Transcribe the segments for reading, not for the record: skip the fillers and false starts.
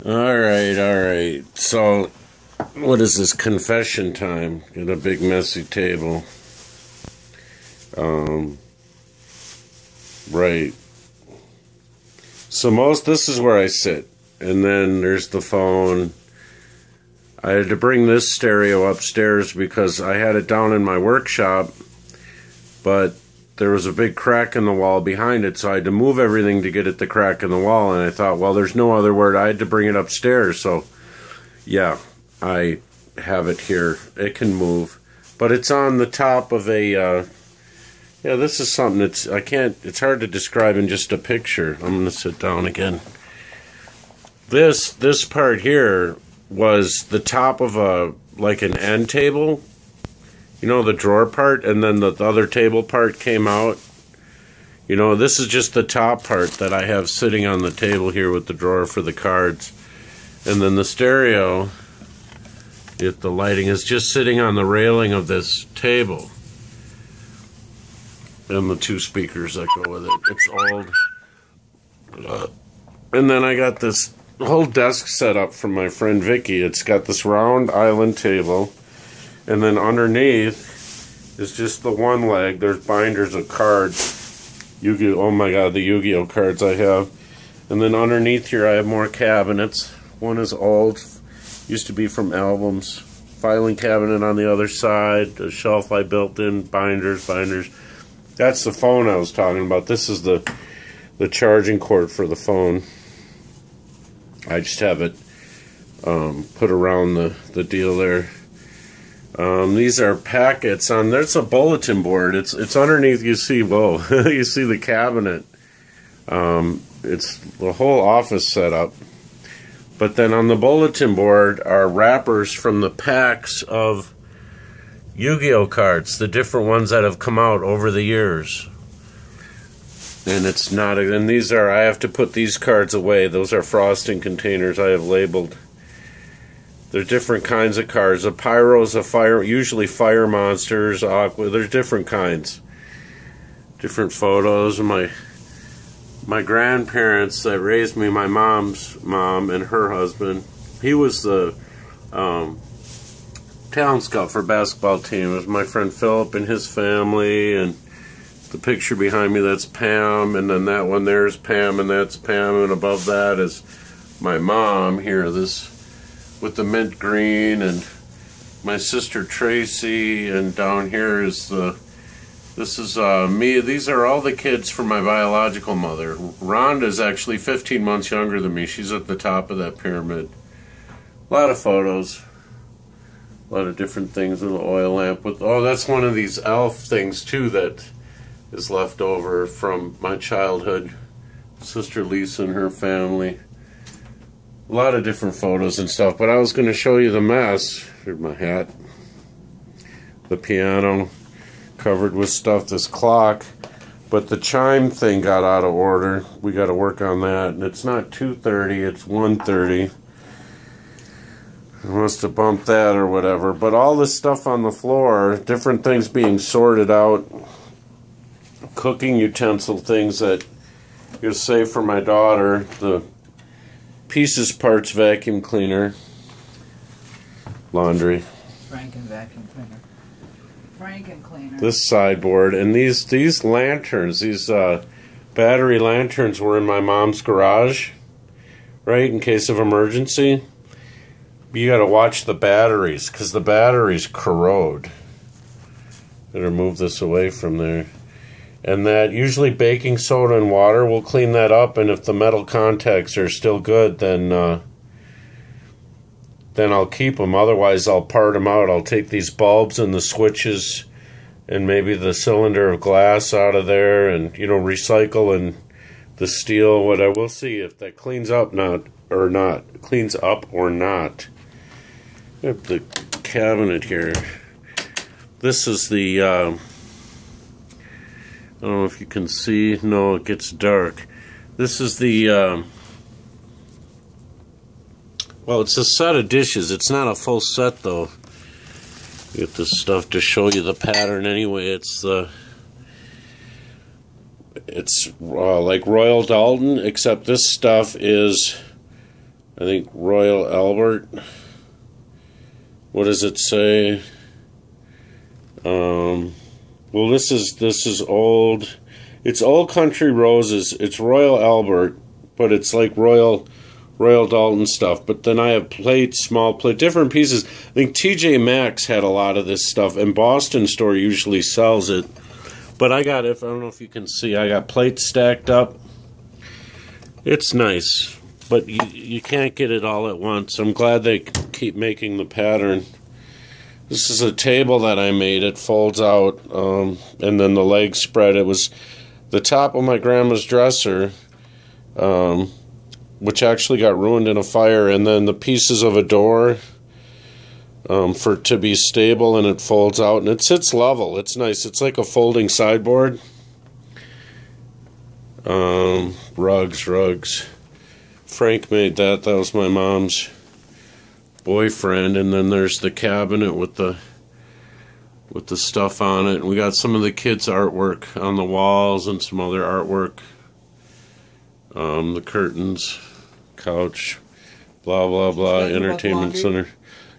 Alright. So, what is this? Confession time. Got a big messy table. Right. So this is where I sit. And then there's the phone. I had to bring this stereo upstairs because I had it down in my workshop, but there was a big crack in the wall behind it, so I had to move everything to get at the crack in the wall, and I thought, well, there's no other word. I had to bring it upstairs, so yeah, I have it here. It can move, but it's on the top of a, yeah, this is something it's hard to describe in just a picture. I'm going to sit down again. This part here was the top of like an end table. You know, the drawer part, and then the other table part came out. You know, this is just the top part that I have sitting on the table here with the drawer for the cards. And then the stereo, if the lighting, is just sitting on the railing of this table. And the two speakers that go with it. It's old. And then I got this whole desk set up from my friend Vicky. It's got this round island table. And then underneath is just the one leg. There's binders of cards. Yu-Gi-Oh! Oh my god, the Yu-Gi-Oh! Cards I have. And then underneath here I have more cabinets. One is old. Used to be from albums. Filing cabinet on the other side. A shelf I built in. Binders. That's the phone I was talking about. This is the charging cord for the phone. I just have it put around the deal there. These are packets on. There's a bulletin board. It's underneath. You see, whoa, you see the cabinet. It's the whole office set up. But then on the bulletin board are wrappers from the packs of Yu-Gi-Oh! Cards, the different ones that have come out over the years. And it's not. And these are. I have to put these cards away. Those are frosting containers I have labeled. There's different kinds of cards. A pyro's a fire, usually fire monsters, aqua. There's different kinds. Different photos of my grandparents that raised me, my mom's mom and her husband. He was the town scout for basketball team. It was my friend Philip and his family, and the picture behind me, that's Pam, and then that one there's Pam, and that's Pam, and above that is my mom here, this with the mint green, and my sister Tracy, and down here is this is me. These are all the kids from my biological mother. Rhonda is actually 15 months younger than me. She's at the top of that pyramid. A lot of photos. A lot of different things with an oil lamp. Oh, that's one of these elf things too that is left over from my childhood. Sister Lisa and her family. A lot of different photos and stuff, but I was going to show you the mess. Here's my hat. The piano covered with stuff, this clock, but the chime thing got out of order. We got to work on that, and it's not 2:30, it's 1:30. I must have bumped that or whatever, but all this stuff on the floor, different things being sorted out, cooking utensil things that you save for my daughter, the pieces parts vacuum cleaner, laundry, Franken vacuum cleaner, Franken cleaner. This sideboard, and these lanterns, these battery lanterns were in my mom's garage, right, in case of emergency. You got to watch the batteries because the batteries corrode. Better move this away from there. And that usually baking soda and water will clean that up, and if the metal contacts are still good, then I'll keep them. Otherwise, I'll part them out. I'll take these bulbs and the switches and maybe the cylinder of glass out of there, and recycle, and the steel. What I will see if that cleans up cleans up or not. I have the cabinet here. This is the. I don't know if you can see. No, it gets dark. This is the, well, it's a set of dishes. It's not a full set, though. Get this stuff to show you the pattern anyway. It's like Royal Dalton, except this stuff is I think Royal Albert. What does it say? Well, this is old. It's Old Country Roses. It's Royal Albert, but it's like Royal Dalton stuff. But then I have plates, small plate, different pieces. I think TJ Maxx had a lot of this stuff, and Boston Store usually sells it. But I got it. I don't know if you can see. I got plates stacked up. It's nice, but you can't get it all at once. I'm glad they keep making the pattern. This is a table that I made. It folds out, and then the legs spread. It was the top of my grandma's dresser, which actually got ruined in a fire, and then the pieces of a door for it to be stable, and it folds out, and it sits level. It's nice. It's like a folding sideboard. Rugs. Frank made that. That was my mom's boyfriend. And then there's the cabinet with the stuff on it. And we got some of the kids' artwork on the walls and some other artwork. The curtains, couch, blah blah blah. Entertainment center.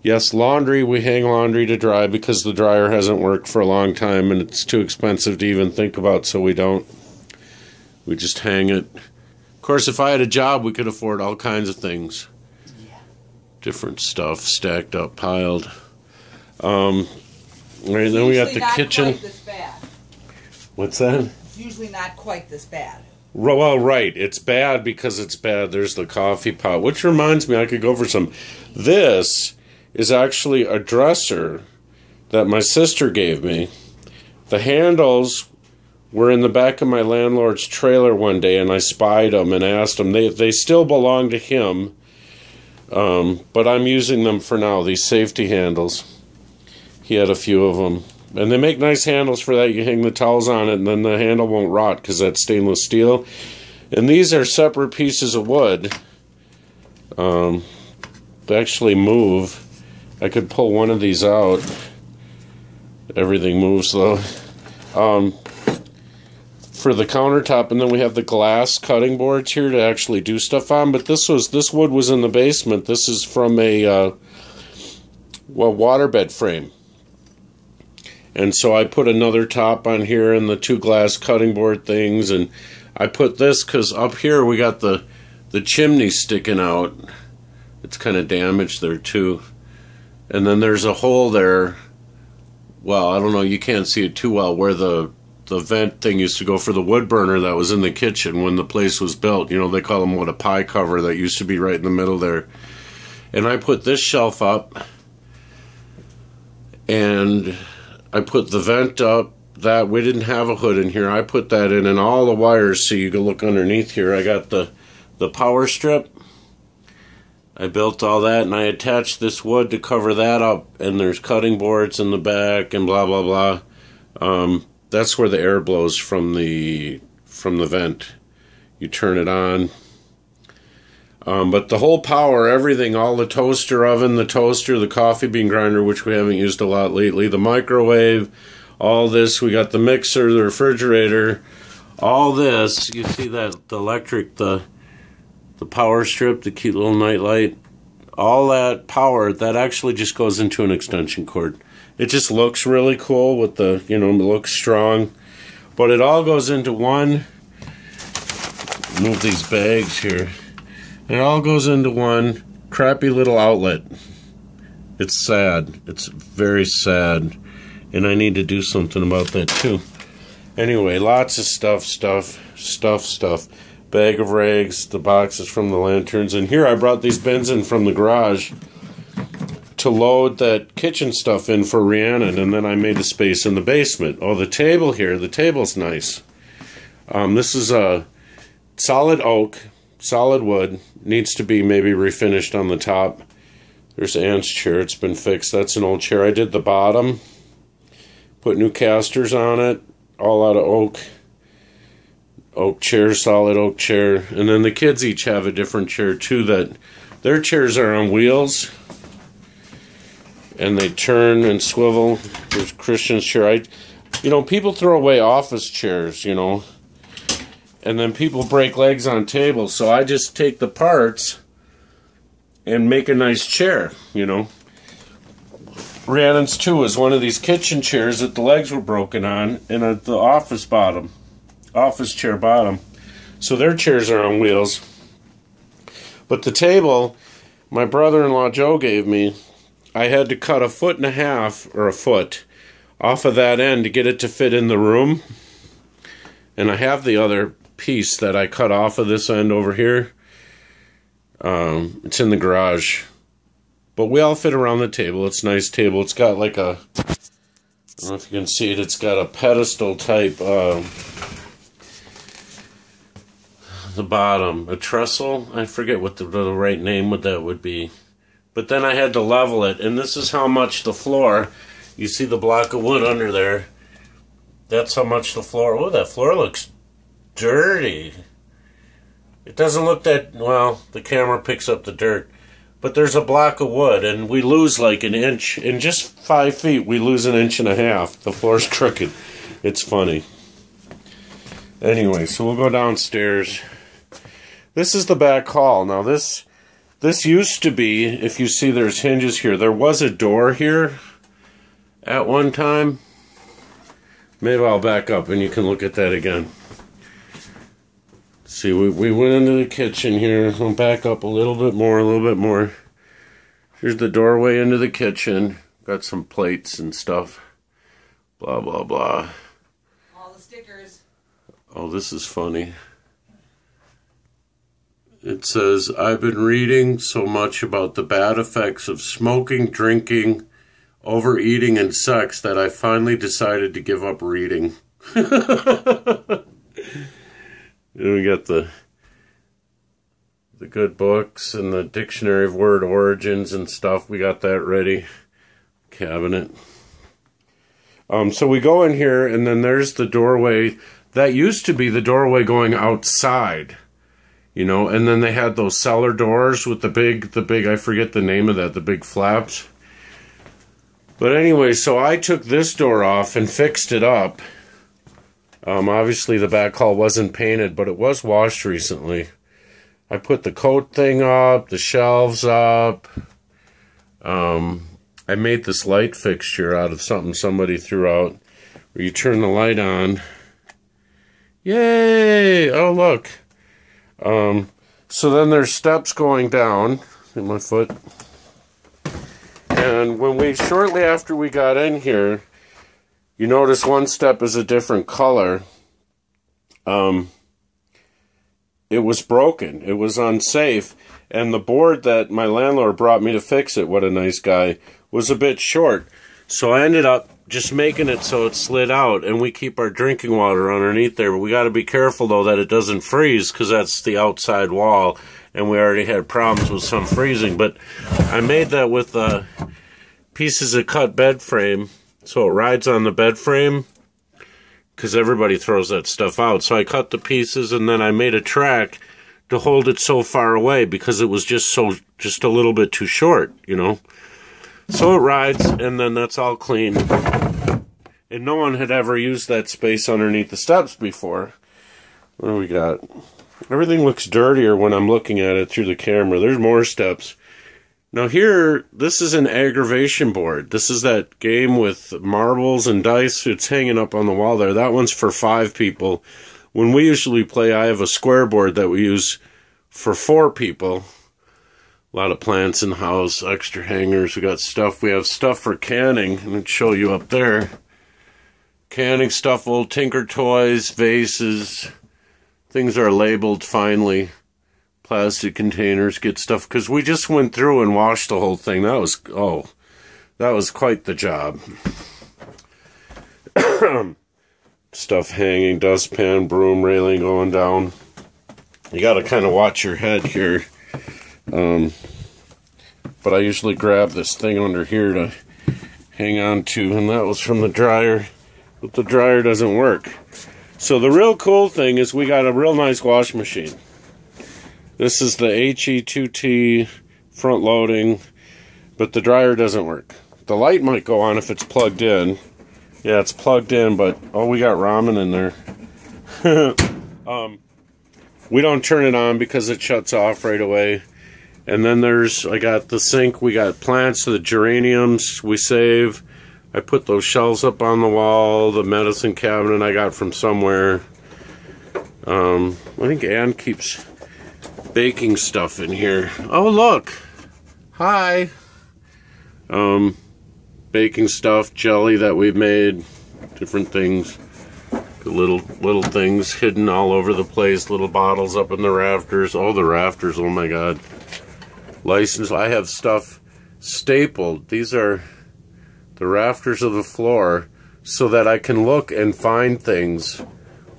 Yes, laundry. We hang laundry to dry because the dryer hasn't worked for a long time and it's too expensive to even think about, so we don't. We just hang it. Of course, if I had a job, we could afford all kinds of things. Yeah. Different stuff stacked up, piled. Right, then we got the kitchen. Quite this bad. What's that? It's usually not quite this bad. Well, right. It's bad because it's bad. There's the coffee pot, which reminds me, I could go for some. This is actually a dresser that my sister gave me. The handles were in the back of my landlord's trailer one day, and I spied them and asked them. They still belong to him, but I'm using them for now, these safety handles. He had a few of them. And they make nice handles for that. You hang the towels on it, and then the handle won't rot because that's stainless steel. And these are separate pieces of wood. They actually move. I could pull one of these out. Everything moves, though. For the countertop, and then we have the glass cutting boards here to actually do stuff on. But this wood was in the basement. This is from a waterbed frame. And so I put another top on here and the two glass cutting board things, and I put this because up here we got the chimney sticking out. It's kind of damaged there too. And then there's a hole there. Well, I don't know, you can't see it too well, where the vent thing used to go for the wood burner that was in the kitchen when the place was built. You know, they call them a pie cover that used to be right in the middle there. And I put this shelf up, and I put the vent up. That we didn't have a hood in here. I put that in, and all the wires, so you can look underneath here. I got the power strip. I built all that, and I attached this wood to cover that up, and there's cutting boards in the back and blah blah blah. That's where the air blows from the vent. You turn it on. But the whole power, everything, all the toaster oven, the toaster, the coffee bean grinder, which we haven't used a lot lately, the microwave, all this. We got the mixer, the refrigerator, all this. You see that, the electric, the power strip, the cute little night light, all that power, that actually just goes into an extension cord. It just looks really cool with the, it looks strong. But it all goes into one, move these bags here. It all goes into one crappy little outlet. It's sad. It's very sad. And I need to do something about that too. Anyway, lots of stuff. Bag of rags, the boxes from the lanterns. And here I brought these bins in from the garage to load that kitchen stuff in for Rhiannon. And then I made a space in the basement. Oh, the table here. The table's nice. This is a solid oak. Solid wood. Needs to be maybe refinished on the top. There's Ann's chair. It's been fixed. That's an old chair. I did the bottom. Put new casters on it. All out of oak. Oak chair, solid oak chair. And then the kids each have a different chair too. That their chairs are on wheels. And they turn and swivel. There's Christian's chair. People throw away office chairs, And then people break legs on tables, so I just take the parts and make a nice chair, you know. Rhiannon's too is one of these kitchen chairs that the legs were broken on, and the office chair bottom. So their chairs are on wheels. But the table my brother-in-law Joe gave me, I had to cut 1.5 feet or a foot off of that end to get it to fit in the room. And I have the other piece that I cut off of this end over here. It's in the garage. But we all fit around the table. It's a nice table. It's got like a, I don't know if you can see it, it's got a pedestal type, the bottom, a trestle. I forget what the right name would be. But then I had to level it, and this is how much the floor, you see the block of wood under there, that's how much the floor, oh, that floor looks dirty. It doesn't look that, well, the camera picks up the dirt. But there's a block of wood, and we lose like an inch. In just 5 feet, we lose 1.5 inches. The floor's crooked. It's funny. Anyway, so we'll go downstairs. This is the back hall. Now, this used to be, if you see there's hinges here, there was a door here at one time. Maybe I'll back up, and you can look at that again. See, we went into the kitchen here. I'll back up a little bit more. Here's the doorway into the kitchen. Got some plates and stuff. Blah, blah, blah. All the stickers. Oh, this is funny. It says, I've been reading so much about the bad effects of smoking, drinking, overeating, and sex that I finally decided to give up reading. And we got the good books and the dictionary of word origins and stuff. We got that ready. Cabinet. So we go in here, and then there's the doorway. That used to be the doorway going outside, you know. And then they had those cellar doors with the big. I forget the name of that. The big flaps. But anyway, so I took this door off and fixed it up. Obviously the back hall wasn't painted, but it was washed recently. I put the coat thing up, the shelves up. I made this light fixture out of something somebody threw out, where you turn the light on. Yay! Oh, look. So then there's steps going down. In my foot. And shortly after we got in here, you notice one step is a different color. It was broken. It was unsafe. And the board that my landlord brought me to fix it, what a nice guy, was a bit short. So I ended up just making it so it slid out, and we keep our drinking water underneath there. But we got to be careful, though, that it doesn't freeze, because that's the outside wall, and we already had problems with some freezing. But I made that with pieces of cut bed frame. So it rides on the bed frame, because everybody throws that stuff out. So I cut the pieces, and then I made a track to hold it so far away, because it was just a little bit too short, you know. So it rides, and then that's all clean. And no one had ever used that space underneath the steps before. What do we got? Everything looks dirtier when I'm looking at it through the camera. There's more steps. Now here, this is an aggravation board. This is that game with marbles and dice. It's hanging up on the wall there. That one's for 5 people. When we usually play, I have a square board that we use for 4 people. A lot of plants in the house, extra hangers. We got stuff. We have stuff for canning. I'm going to show you up there. Canning stuff, old Tinker toys, vases. Things are labeled finely. Plastic containers, get stuff, because we just went through and washed the whole thing. That was quite the job. Stuff hanging, dustpan, broom railing going down. You got to kind of watch your head here. But I usually grab this thing under here to hang on to, and that was from the dryer, but the dryer doesn't work. So the real cool thing is we got a real nice wash machine. This is the HE2T front loading, but the dryer doesn't work. The light might go on if it's plugged in. Yeah, it's plugged in, but oh, we got ramen in there. We don't turn it on because it shuts off right away. And then I got the sink, we got plants, the geraniums we save. I put those shelves up on the wall, the medicine cabinet I got from somewhere. I think Ann keeps baking stuff in here. Oh, look. Hi. Baking stuff, jelly that we've made, different things. Little things hidden all over the place, little bottles up in the rafters. Oh, the rafters, oh my God. License, I have stuff stapled. These are the rafters of the floor so that I can look and find things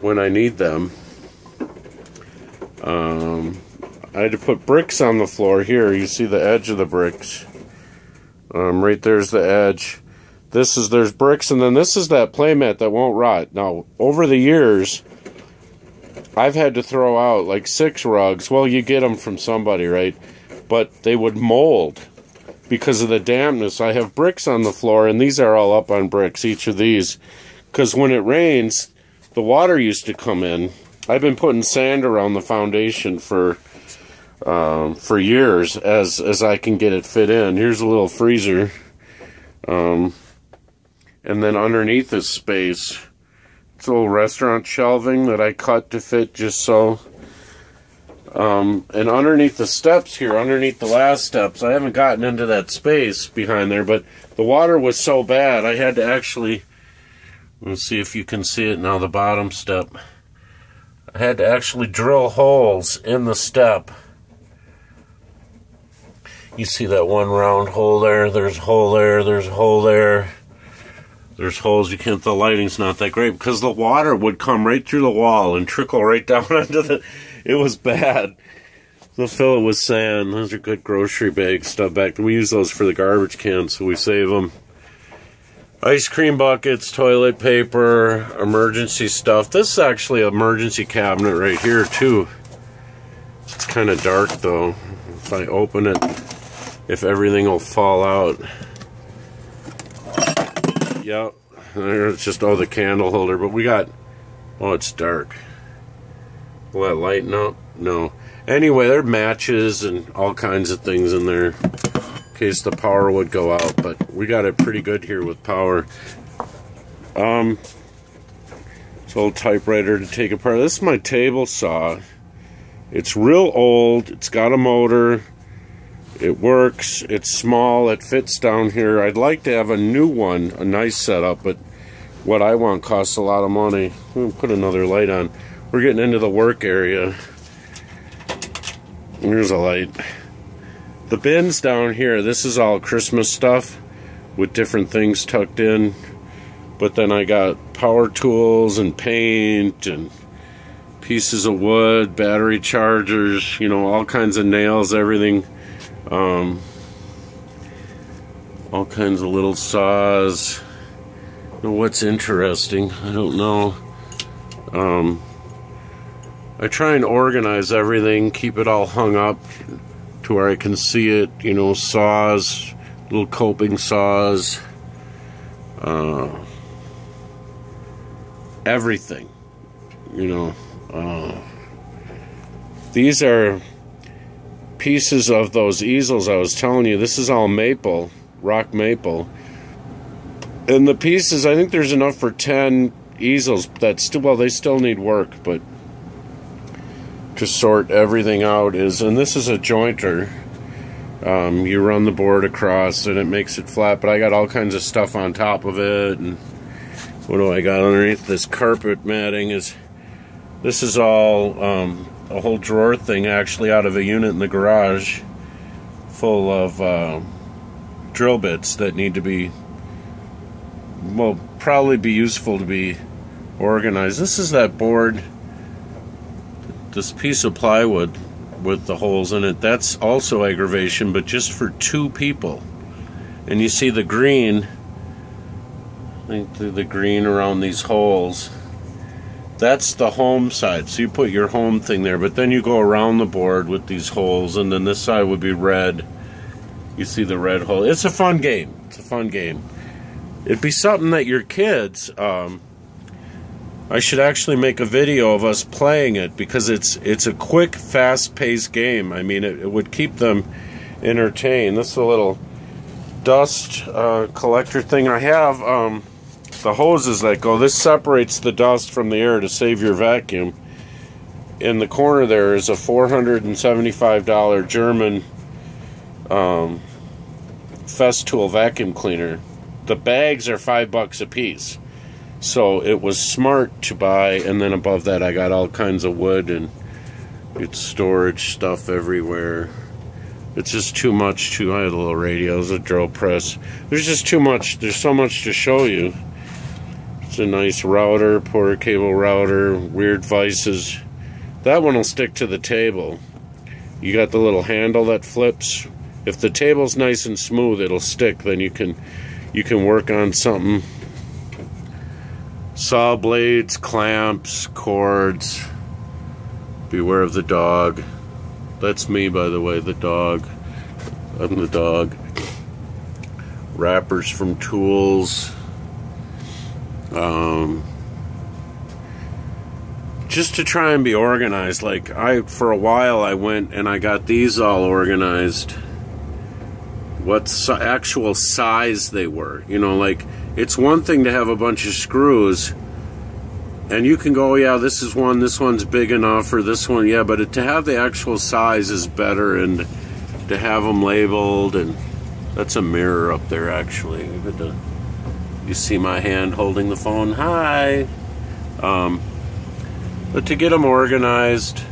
when I need them. I had to put bricks on the floor here. You see the edge of the bricks. Right there's the edge. There's bricks, and then this is that playmat that won't rot. Now, over the years, I've had to throw out like 6 rugs. Well, you get them from somebody, right? But they would mold because of the dampness. I have bricks on the floor, and these are all up on bricks, each of these. Because when it rains, the water used to come in. I've been putting sand around the foundation for years as I can get it fit in. Here's a little freezer. And then underneath this space, it's a little restaurant shelving that I cut to fit just so. And underneath the steps here, underneath the last steps, I haven't gotten into that space behind there, but the water was so bad, I had to actually, let's see if you can see it now, the bottom step. I had to actually drill holes in the step. You see that one round hole there, there's a hole there, there's a hole there. There's holes, the lighting's not that great because the water would come right through the wall and trickle right down onto it was bad. They'll fill it with sand. Those are good grocery bag stuff back there. We use those for the garbage cans, so we save them. Ice cream buckets, toilet paper, emergency stuff. This is actually an emergency cabinet right here, too. It's kind of dark, though. If I open it, if everything will fall out. Yep, it's just, the candle holder, but we got, it's dark. Will that lighten up? No. Anyway, there are matches and all kinds of things in there in case the power would go out, but we got it pretty good here with power. It's an old typewriter to take apart. This is my table saw. It's real old, it's got a motor. It works, it's small, it fits down here. I'd like to have a new one, a nice setup, but what I want costs a lot of money. We'll put another light on. We're getting into the work area. Here's a light. The bins down here, this is all Christmas stuff with different things tucked in. But then I got power tools and paint and pieces of wood, battery chargers, all kinds of nails, everything. All kinds of little saws. What's interesting? I don't know. I try and organize everything, keep it all hung up to where I can see it. Saws, little coping saws, everything. These are pieces of those easels I was telling you. This is all maple, rock maple. And the pieces, I think there's enough for 10 easels that they still need work, but to sort everything out and this is a jointer. You run the board across and it makes it flat, but I got all kinds of stuff on top of it. And what do I got underneath this carpet matting? This is all a whole drawer thing actually out of a unit in the garage full of drill bits that need to be, probably be useful to be organized. This is that board, this piece of plywood with the holes in it. That's also aggravation, but just for 2 people. And you see the green, I think the green around these holes. That's the home side, so you put your home thing there, but then you go around the board with these holes, and then this side would be red. You see the red hole. It's a fun game. It's a fun game. It'd be something that your kids, I should actually make a video of us playing it, because it's a quick, fast-paced game. I mean, it would keep them entertained. This is a little dust collector thing. I have the hoses that go. This separates the dust from the air to save your vacuum. In the corner there is a $475 German Festool vacuum cleaner. The bags are $5 a piece. So it was smart to buy, and then above that I got all kinds of wood, and it's storage stuff everywhere. It's just too much to... I had a little radio, a drill press. There's just too much. There's so much to show you. It's a nice router, porter cable router, weird vices. That one will stick to the table. You got the little handle that flips. If the table's nice and smooth, it'll stick. Then you can work on something. Saw blades, clamps, cords. Beware of the dog. That's me, by the way, the dog. I'm the dog. Wrappers from tools. Just to try and be organized. Like, for a while I went and I got these all organized. What actual size they were. You know, like, it's one thing to have a bunch of screws and you can go, yeah, this is one, this one's big enough, or this one, yeah, but to have the actual size is better, and to have them labeled. And that's a mirror up there, actually. You see my hand holding the phone? Hi. But to get them organized,